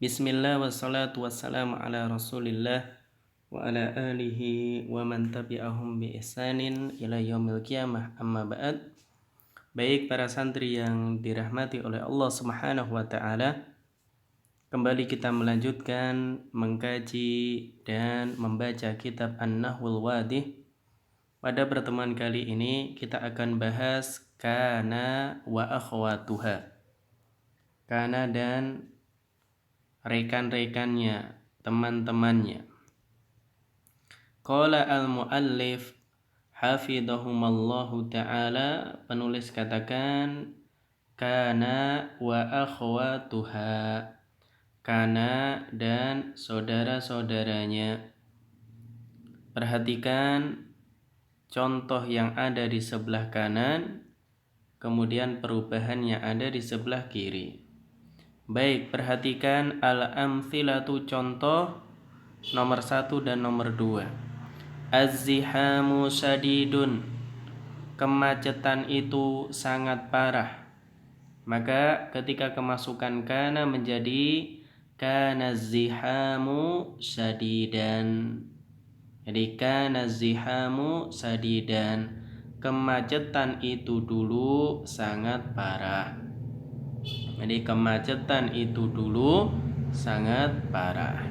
Bismillah wassalatu wassalamu ala Rasulillah wa ala alihi wa man tabi'ahum bi ihsanin ila yaumil qiyamah, amma ba'd. Baik para santri yang dirahmati oleh Allah Subhanahu wa taala, kembali kita melanjutkan mengkaji dan membaca kitab An-Nahwul Wadih. Pada pertemuan kali ini kita akan bahas kana wa akhwatuha. Kana dan rekan-rekannya, teman-temannya. Qala al-muallif hafidhahumallahu ta'ala, penulis katakan kana wa akhwatuha, kana dan saudara-saudaranya. Perhatikan contoh yang ada di sebelah kanan, kemudian perubahan yang ada di sebelah kiri. Baik, perhatikan al-amthilatu, contoh nomor 1 dan nomor 2. Az-zihamu sadidun, kemacetan itu sangat parah. Maka ketika kemasukan kana menjadi kana zihamu sadidan. Jadi kana zihamu sadidan, kemacetan itu dulu sangat parah. Jadi kemacetan itu dulu sangat parah.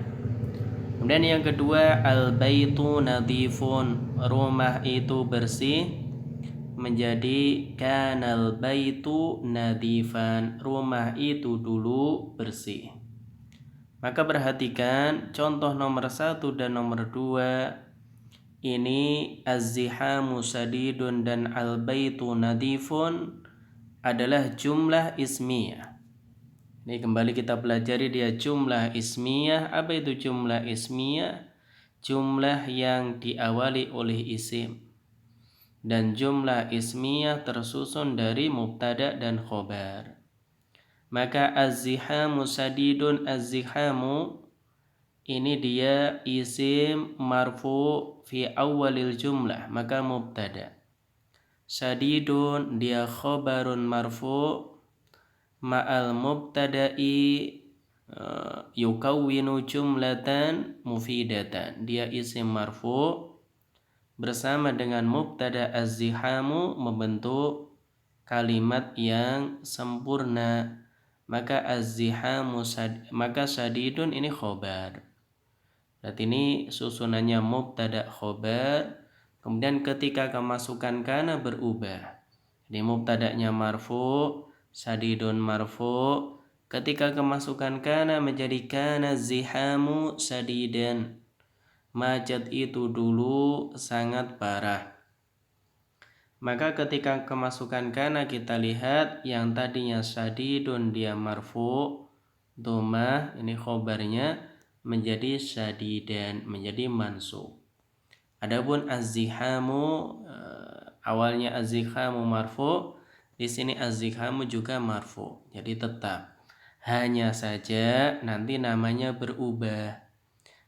Kemudian yang kedua, al-baitu nadhifun, rumah itu bersih, menjadi kanal baitu nadhifan, rumah itu dulu bersih. Maka perhatikan contoh nomor 1 dan nomor 2. Ini az-zihamu sadidun dan al-baitu nadhifun adalah jumlah ismiyah. Ini kembali kita pelajari dia jumlah ismiyah. Apa itu jumlah ismiyah? Jumlah yang diawali oleh isim. Dan jumlah ismiyah tersusun dari mubtada dan khobar. Maka az-zihamu sadidun, az-zihamu ini dia isim marfu fi awalil jumlah, maka mubtada. Sadidun dia khobarun marfu ma'al mubtada'i yukawwinu jumlatan mufidatan. Dia isim marfu bersama dengan mubtada az-zihamu membentuk kalimat yang sempurna. Maka az-zihamu maka sadidun ini khobar. Berarti ini susunannya mubtada khobar. Kemudian ketika kemasukan kana berubah. Jadi mubtadanya marfu, sadidun marfu. Ketika kemasukan kana menjadi kana zihamu sadidan, macet itu dulu sangat parah. Maka ketika kemasukan kana kita lihat yang tadinya sadidun dia marfu, dhammah ini khobarnya menjadi sadidan, menjadi mansub. Adapun az-zihamu awalnya az-zihamu marfu, di sini az-zihamu juga marfu. Jadi tetap. Hanya saja nanti namanya berubah.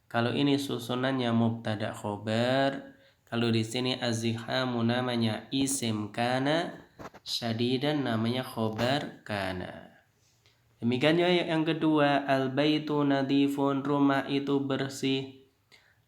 Kalau ini susunannya mubtada khobar, kalau di sini az-zihamu namanya isim kana, syadidan namanya khobar kana. Demikian yang kedua, al-baitu nadhifun, rumah itu bersih.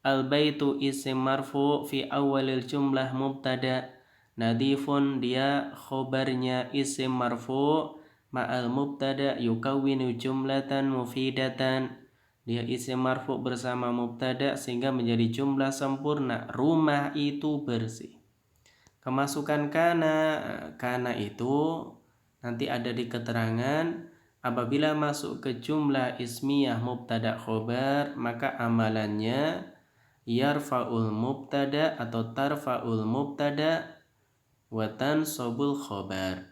Al-baitu isim marfu fi awalil jumlah mubtada. Nadhifun dia khobarnya isim marfu ma'al mubtada yukawwinu jumlatan mufidatan. Dia isim marfu bersama mubtada sehingga menjadi jumlah sempurna. Rumah itu bersih. Kemasukan kana itu nanti ada di keterangan apabila masuk ke jumlah ismiyah mubtada khobar, maka amalannya yarfa'ul mubtada atau tarfa'ul mubtada watan sobul khobar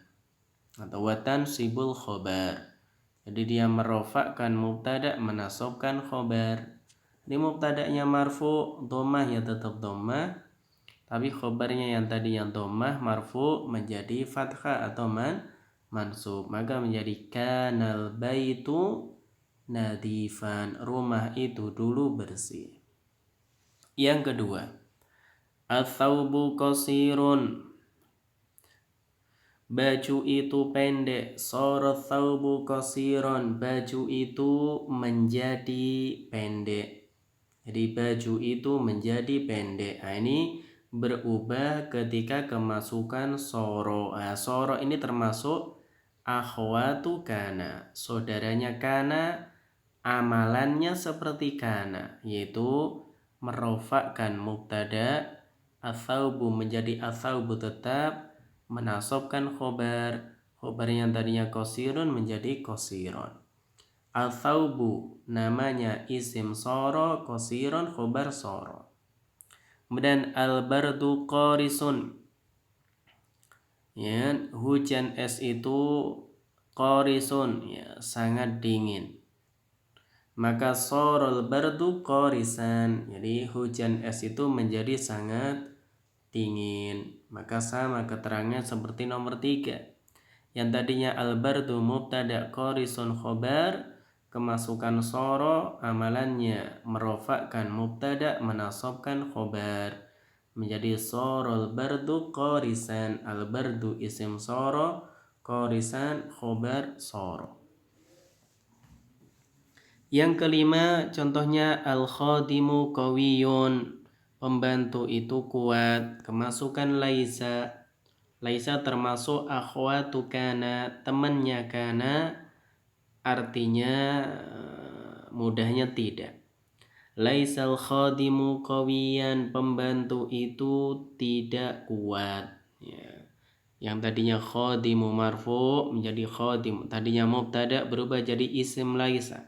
atau watan sibul khobar. Jadi dia merofakkan mubtada, menasobkan khobar. Ini mubtadanya marfu, dhammah ya tetap dhammah, tapi khobarnya yang tadi yang dhammah marfu menjadi fathah atau mansub. Maka menjadi kanal baitu nadhifan, rumah itu dulu bersih. Yang kedua, ats-tsaubu qasirun, baju itu pendek. Sara thawbu qasiran, baju itu menjadi pendek. Jadi baju itu menjadi pendek. Nah, ini berubah ketika kemasukan soro. Nah, soro ini termasuk akhwatu kana, saudaranya kana, amalannya seperti kana, yaitu merofakkan mubtada, athaubu menjadi athaubu tetap, menasabkan khobar, khobar yang tadinya qasirun menjadi qasiron. Athaubu namanya isim soro, qasiron khobar soro. Kemudian al-bardu qarisun, ya, hujan es itu qarisun, ya, sangat dingin. Maka sorol bardu qarisan, jadi hujan es itu menjadi sangat dingin. Maka sama keterangannya seperti nomor 3. Yang tadinya al-bardu mubtada qarisun khobar, kemasukan soro, amalannya merofakkan mubtada, menasabkan khobar, menjadi sorol bardu qarisan. Al-bardu isim soro, qarisan khobar soro. Yang kelima contohnya al-khadimu qawiyun, pembantu itu kuat, kemasukan laisa. Laisa termasuk akhwatu kana, temannya kana, artinya mudahnya tidak. Laisal khadimu qawiyan, pembantu itu tidak kuat, ya. Yang tadinya khadimu marfu menjadi khadim, tadinya mubtada berubah jadi isim laisa,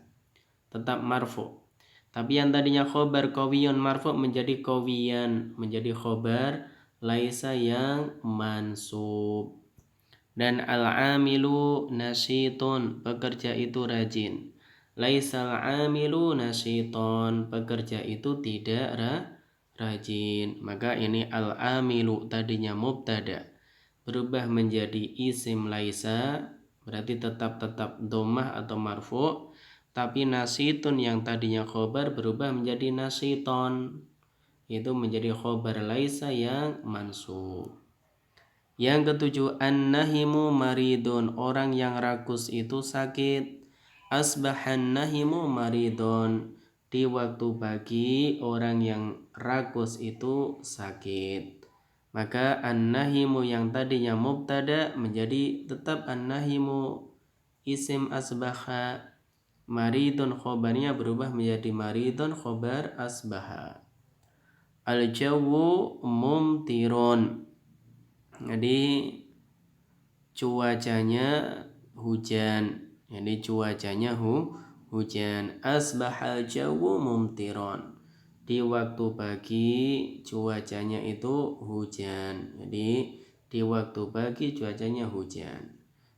tetap marfu. Tapi yang tadinya khobar qawiyun marfu menjadi qawiyan, menjadi khobar laisa yang mansub. Dan al-amilu nasyitun, pekerja itu rajin. Laisal amilu nasyiton, pekerja itu tidak rajin. Maka ini al-amilu tadinya mubtada berubah menjadi isim laisa, berarti tetap dhammah atau marfu. Tapi nasyitun yang tadinya khobar berubah menjadi nasyiton, itu menjadi khobar laisa yang mansub. Yang ketujuh, an-nahimu maridun, orang yang rakus itu sakit. Asbahan nahimu maridun, di waktu pagi orang yang rakus itu sakit. Maka an-nahimu yang tadinya mubtada menjadi tetap an-nahimu isim asbaha. Maridun khobarnya berubah menjadi maridun khobar asbaha. Al-jawu mumtirun, jadi cuacanya hujan. Jadi cuacanya hujan. Asbahal jawu mumtiron, di waktu pagi cuacanya itu hujan. Jadi di waktu pagi cuacanya hujan.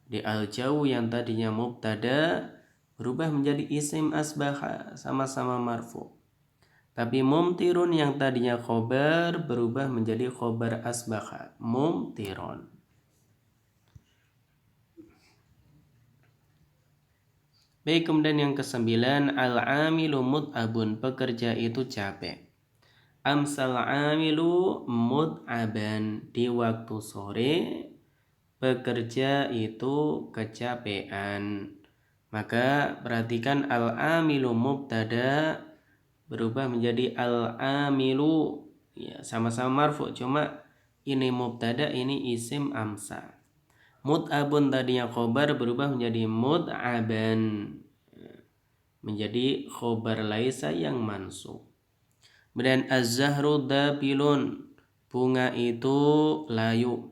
Di al-jawu yang tadinya mubtada berubah menjadi isim asbaha, sama-sama marfu. Tapi mumtirun yang tadinya khobar berubah menjadi khobar asbaha, mumtirun. Baik, kemudian yang ke-9, al-amilu mud'abun, pekerja itu capek. Amsal amilu mud'aban, di waktu sore pekerja itu kecapean. Maka perhatikan al-amilu mubtada berubah menjadi al-amilu, ya, sama-sama marfu, cuma ini mubtada, ini isim amsa. Mud'abun tadinya khobar berubah menjadi mud'aban, menjadi khobar laisa yang mansub. Kemudian az-zahru dabilun, bunga itu layu.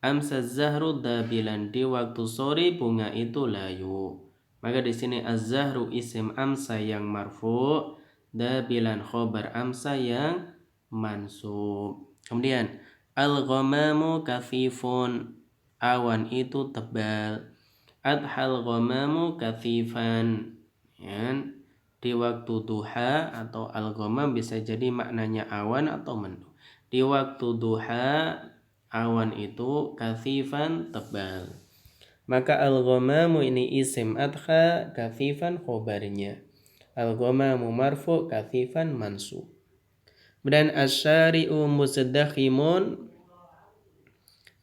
Amsa zahru dabilan, di waktu sore bunga itu layu. Maka di sini az-zahru isim amsa yang marfu, dabilan khobar amsa yang mansub. Kemudian al-ghamamu kathifun, awan itu tebal. Adhal ghamamu kathifan, ya. Di waktu duha atau al-ghamam bisa jadi maknanya awan atau mendung. Di waktu duha awan itu kathifan tebal. Maka al-ghamamu ini isim adha, kathifan khobarnya. Al-ghamamu marfu, kathifan mansub. Dan asyari'u muzdakhimun,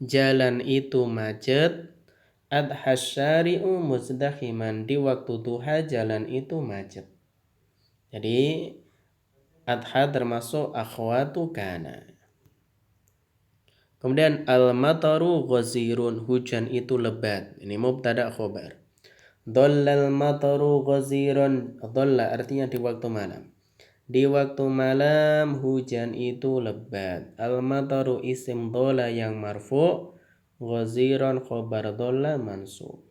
jalan itu macet. Adha syari'u muzdahiman, di waktu duha jalan itu macet. Jadi adha termasuk akhwatu kana. Kemudian al-mataru ghazirun, hujan itu lebat. Ini mubtada khobar. Dhallal mataru ghaziran, dhalla artinya di waktu malam. Di waktu malam hujan itu lebat. Al-mataru isim dhalla yang marfu, ghaziran khobar dhalla mansub.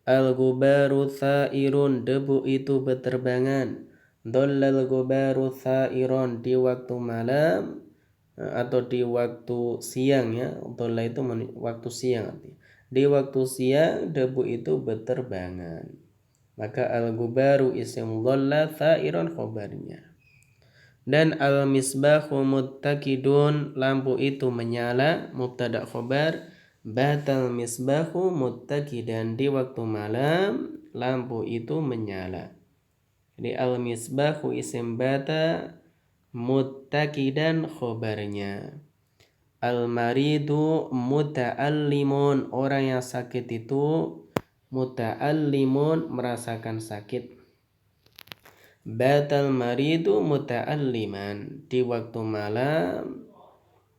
Al-ghubaru tha'irun, debu itu berterbangan. Dhallal ghubaru tha'iron, di waktu malam atau di waktu siang ya. Dhalla itu waktu siang. Di waktu siang debu itu berterbangan. Maka al-ghubaru isim dhalla, tha'iron khobarnya. Dan al-misbahu muttakidun, lampu itu menyala, mubtada khobar. Batal misbahu muttakidan, di waktu malam lampu itu menyala. Jadi al-misbahu isim bata, muttakidan khobarnya. Al-maridu muta'allimun, orang yang sakit itu muta'allimun, merasakan sakit. Batal maridu muta'alliman, di waktu malam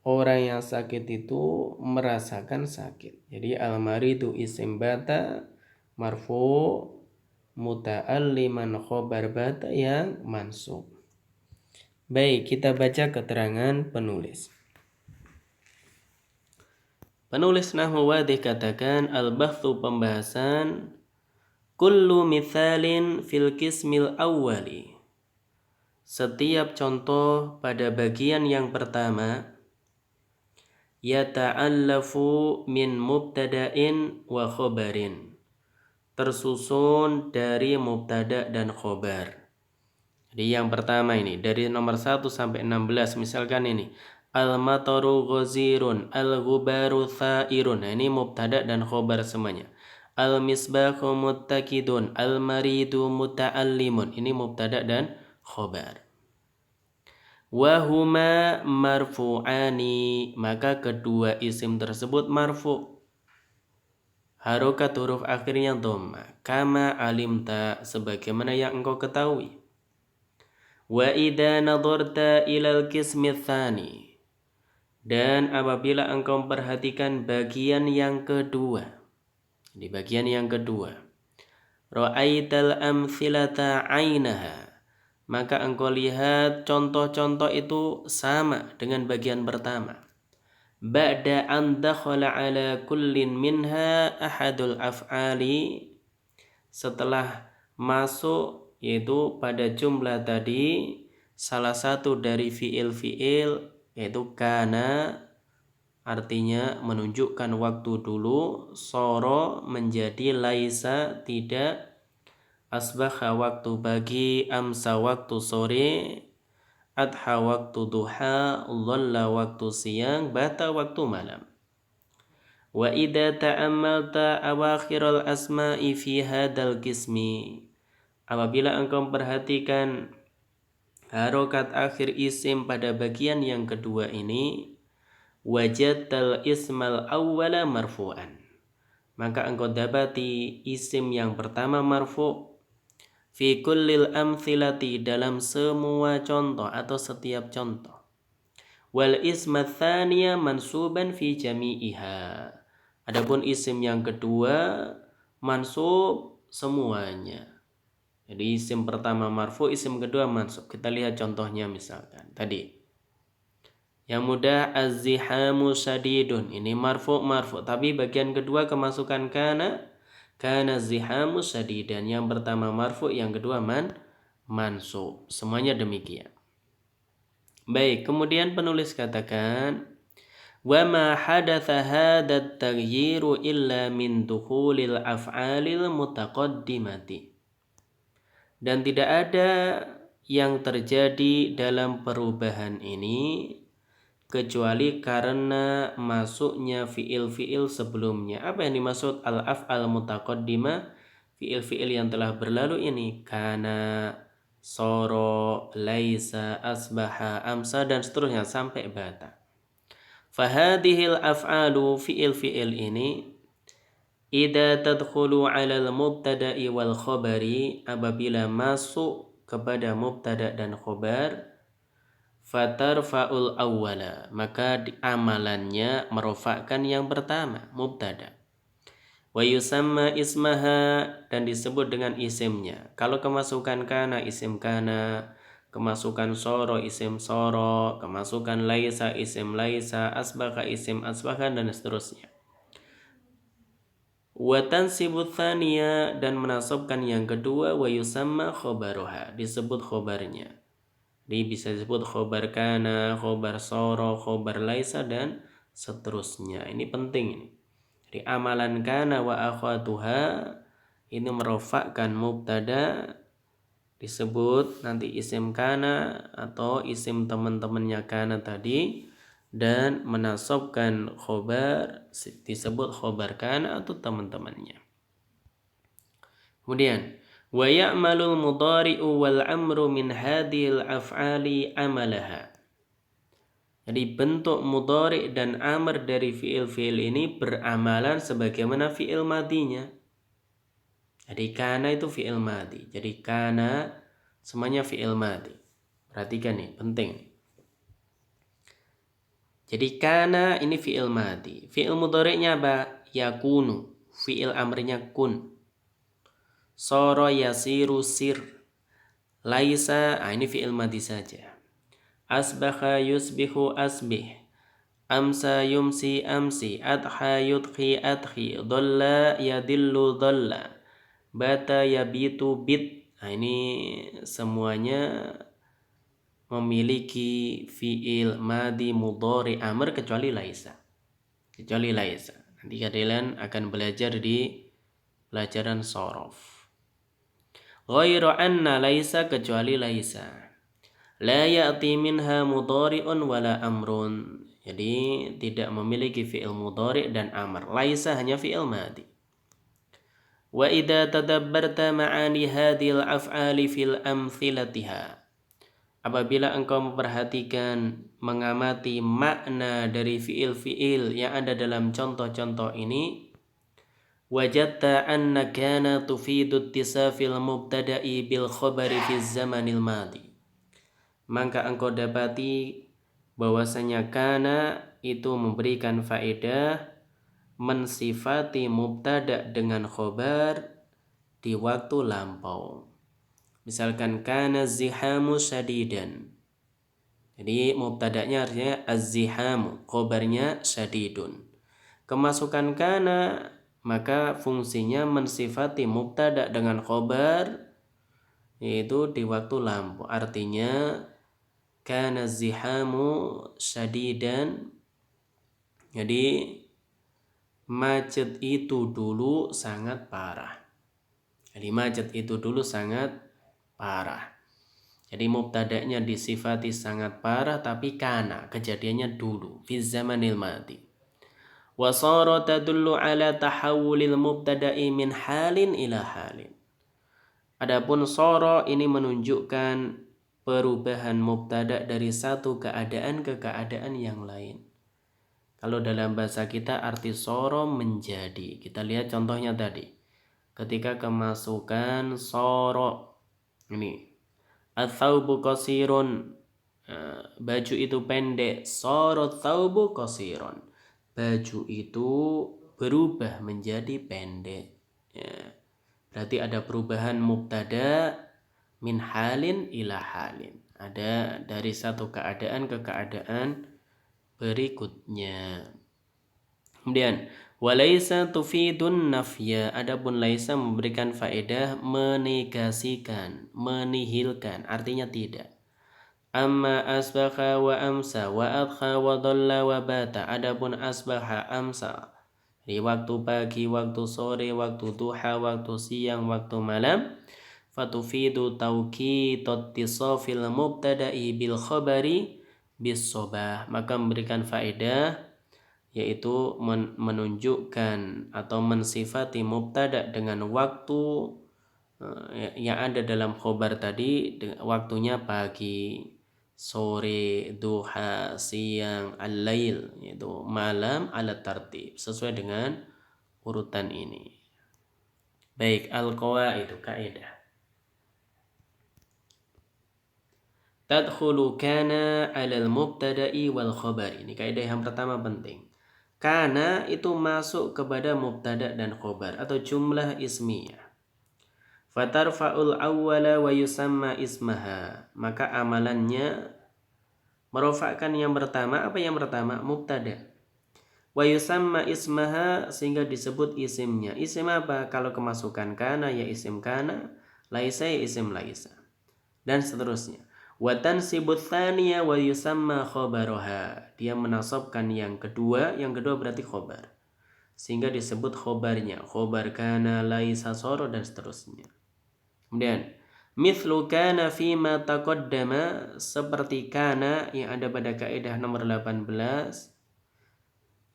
orang yang sakit itu merasakan sakit. Jadi al-maridu isim bata marfu, muta'alliman khobar bata yang mansub. Baik, kita baca keterangan penulis. Penulis Nahwu Wadih katakan al-bahthu, pembahasan, kullu mithalin fil qismil awwali, setiap contoh pada bagian yang pertama, yata'allafu min mubtada'in wa khobarin, tersusun dari mubtada dan khobar. Jadi yang pertama ini dari nomor 1 sampai 16, misalkan ini al-mataru ghazirun, al-ghubaru tha'irun. Nah, ini mubtada dan khobar semuanya. Al-misbahu muttakidun, al-maridu muta'allimun. Ini mubtada dan khobar. Wahuma marfu'ani, maka kedua isim tersebut marfu'. Harokat huruf akhirnya dhamma. Kama alimta, sebagaimana yang engkau ketahui. Wa idza nadharta ilal qismi tsani, dan apabila engkau memperhatikan bagian yang kedua. Di bagian yang kedua, ra'aital amthilata ainaha, maka engkau lihat contoh-contoh itu sama dengan bagian pertama. Ba'da an dakhala ala kullin minha ahadul af'ali, setelah masuk yaitu pada jumlah tadi salah satu dari fiil-fiil, yaitu kana, artinya menunjukkan waktu dulu, soro menjadi laisa tidak, asbaha waktu pagi, amsa waktu sore, adha waktu duha, dhalla waktu siang, bata waktu malam. Wa idza ta'ammalta awakhiral asma'i fi hadzal qismi, apabila engkau memperhatikan harokat akhir isim pada bagian yang kedua ini, wajadtal ismal awwala marfu'an, maka engkau dapati isim yang pertama marfu', fi kullil amthilati, dalam semua contoh atau setiap contoh, wal isma tsaniya mansuban fi jami'iha, adapun isim yang kedua mansub semuanya. Jadi isim pertama marfu, isim kedua mansub. Kita lihat contohnya, misalkan tadi yang mudah, az-zihamu syadidun, ini marfu, tapi bagian kedua kemasukan kana zihamu syadidan. Yang pertama marfu, yang kedua mansub. Semuanya demikian. Baik, kemudian penulis katakan, wa ma hadatha hadat taghyiru illa min dukhulil af'alil mutaqaddimati, dan tidak ada yang terjadi dalam perubahan ini kecuali karena masuknya fiil-fiil sebelumnya. Apa yang dimaksud al-af'al mutaqaddimah? Fiil-fiil yang telah berlalu ini, kana, soro, laisa, asbaha, amsa, dan seterusnya sampai bata. Fahadihil af'alu fi'il ini idza tadkhulu 'alal mubtada'i wal khabari, apabila masuk kepada mubtada dan khabar, fatarfa'ul awwala, maka amalannya merofakkan yang pertama, mubtada. Wa yusamma ismaha, dan disebut dengan isimnya. Kalau kemasukan kana isim kana, kemasukan soro isim soro, kemasukan laisa isim laisa, asbaka isim asbaka, dan seterusnya. Wa tansibu tsaniya, dan menasabkan yang kedua, wa yusamma khobaroha, disebut khobarnya. Jadi bisa disebut khobar kana, khobar soro, khobar laisa, dan seterusnya. Ini penting ini. Jadi amalan kana wa akhwatuha ini merofakkan mubtada, disebut nanti isim kana atau isim teman-temannya kana tadi, dan menasabkan khobar disebut khobar kana atau teman-temannya. Kemudian wa ya'malul mudhari'u wal amru min hadhil af'ali amalaha. Jadi bentuk mudhari' dan amr dari fi'il-fi'il ini beramalan sebagaimana fi'il madinya. Jadi kana itu fi'il madi. Jadi kana semuanya fi'il madi. Perhatikan nih, penting. Jadi kana ini fi'il madi. Fi'il mudhari'nya apa? Yakunu. Fi'il amrnya kun. Soro yasiru sir. Laisa, ini fi'il madi saja. Asbaha yusbihu asbih, amsa yumsi amsi, adha yudhi adhi, dhalla yadillu dhalla, bata yabitu bit. Ini semuanya memiliki fi'il madi mudhari amr kecuali laisa. Nanti kalian akan belajar di pelajaran shorof. Ghairu anna laisa, kecuali laisa. La ya'ti minha mudhari'un wala amrun. Jadi tidak memiliki fi'il mudhari' dan amr. Laisa hanya fi'il madi. Wa idza tadabbarta ma'ani hadhil af'ali fil amthilatiha. Apabila engkau memperhatikan, mengamati makna dari fi'il-fi'il yang ada dalam contoh-contoh ini, wajadta anna kana tufidu ittisafil mubtada'i bil khabari fi zamanil madi. Maka engkau dapati bahwasanya kana itu memberikan faedah mensifati mubtada dengan khobar di waktu lampau. Misalkan kana zihamu syadidan. Jadi mubtadanya artinya az-zihamu, khobarnya syadidun. Kemasukan kana maka fungsinya mensifati mubtada dengan khobar, yaitu di waktu lampau. Artinya kana zihamu syadidan. Jadi macet itu dulu sangat parah. Jadi mubtada'nya disifati sangat parah, tapi kana kejadiannya dulu fi zamanil madi. Wa sara tadullu ala tahawulil mubtada'i min halin ila halin. Adapun sara ini menunjukkan perubahan mubtada dari satu keadaan ke keadaan yang lain. Kalau dalam bahasa kita arti soro menjadi. Kita lihat contohnya tadi. Ketika kemasukan soro. Ini. Athaubu qasirun. Baju itu pendek. Soro thaubu qasiron. Baju itu berubah menjadi pendek. Ya. Berarti ada perubahan mubtada min halin ila halin. Ada dari satu keadaan ke keadaan berikutnya. Kemudian walaisa tufidun nafya. Adapun laisa memberikan faedah menegasikan, menihilkan, artinya tidak. Amma asbaha wa amsa wa adha wa dhalla wa bata. Adapun asbaha amsa di waktu pagi, waktu sore, waktu duha, waktu siang, waktu malam, fatufidu tauqit ittisafil mubtada'i bil khabari bis sobah, maka memberikan faedah yaitu menunjukkan atau mensifati mubtada dengan waktu yang ada dalam khobar tadi, waktunya pagi. sore, duha, siang, al-lail, yaitu malam ala tartib, sesuai dengan urutan ini. Baik, al-qawaid itu kaidah. Tadkhulu kana 'alal mubtada'i wal khabar. Ini kaidah yang pertama penting. Kana itu masuk kepada mubtada dan khobar atau jumlah ismiyah. Fatarfa'ul awwala wa yusamma ismaha. Maka amalannya merofakkan yang pertama. Apa yang pertama? Mubtada. Wa yusamma ismaha, sehingga disebut isimnya. Isim apa? Kalau kemasukan kana ya isim kana, laisa ya isim laisa, dan seterusnya. Wa tansibut tsaniya wa yusamma khabaroha. Dia menasabkan yang kedua berarti khobar, sehingga disebut khobarnya. Khobar kana, laisa, soro, dan seterusnya. Kemudian mithlu kana fima taqaddama, seperti kana yang ada pada kaidah nomor 18,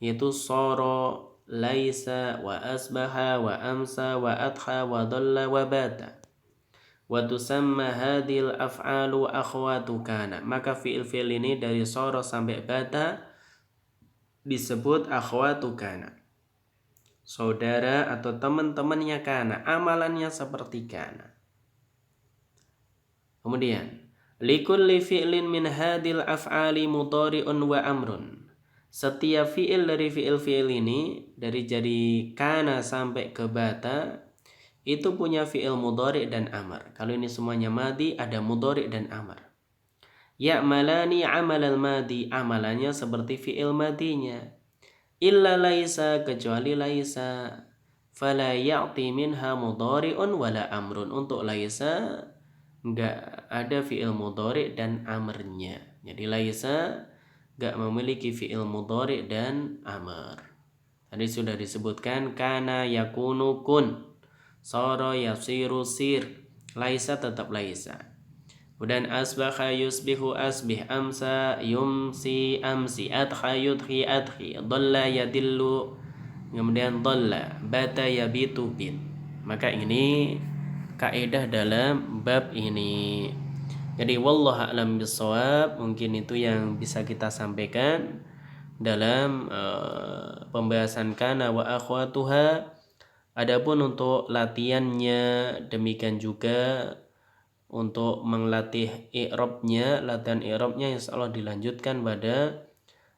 yaitu soro, laisa, wa asbaha, wa amsa, wa adha, wa dhalla, wa bata. Wa tusamma hadhil af'alu akhwatu kana. Maka fi'il-fi'il ini dari soro sampai bata disebut akhwatu kana, saudara atau teman-temannya kana, amalannya seperti kana. Kemudian likulli fi'lin min hadhil af'ali mudhari'un wa amrun. Setiap fi'il dari fi'il-fi'il ini, dari jadi kana sampai ke bata, itu punya fi'il mudhari' dan amr. Kalau ini semuanya madi, ada mudhari' dan amr. Ya'malani amalal madi, amalannya seperti fi'il madinya. Illa laisa, kecuali laisa. Fala ya'ti minha mudhari'un wala amrun. Untuk laisa enggak ada fi'il mudhari' dan amrnya. Jadi laisa enggak memiliki fi'il mudhari' dan amr. Tadi sudah disebutkan kana yakunu kun, sara yasiru sir, laisa tetap laisa. Kemudian asbaha yusbihu asbih, amsa yumsi amsi, adha yudhi adhi, dhalla yadillu, kemudian dhalla, bata yabitu bit. Maka ini kaidah dalam bab ini. Jadi wallahu a'lam bishawab, mungkin itu yang bisa kita sampaikan dalam pembahasan kana wa akhwatuha. Adapun untuk latihannya demikian juga untuk melatih i'rabnya, latihan i'rabnya insyaallah dilanjutkan pada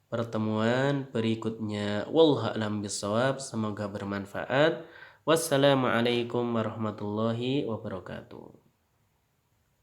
pertemuan berikutnya. Wallahu a'lam bishawab, semoga bermanfaat. Wassalamualaikum warahmatullahi wabarakatuh.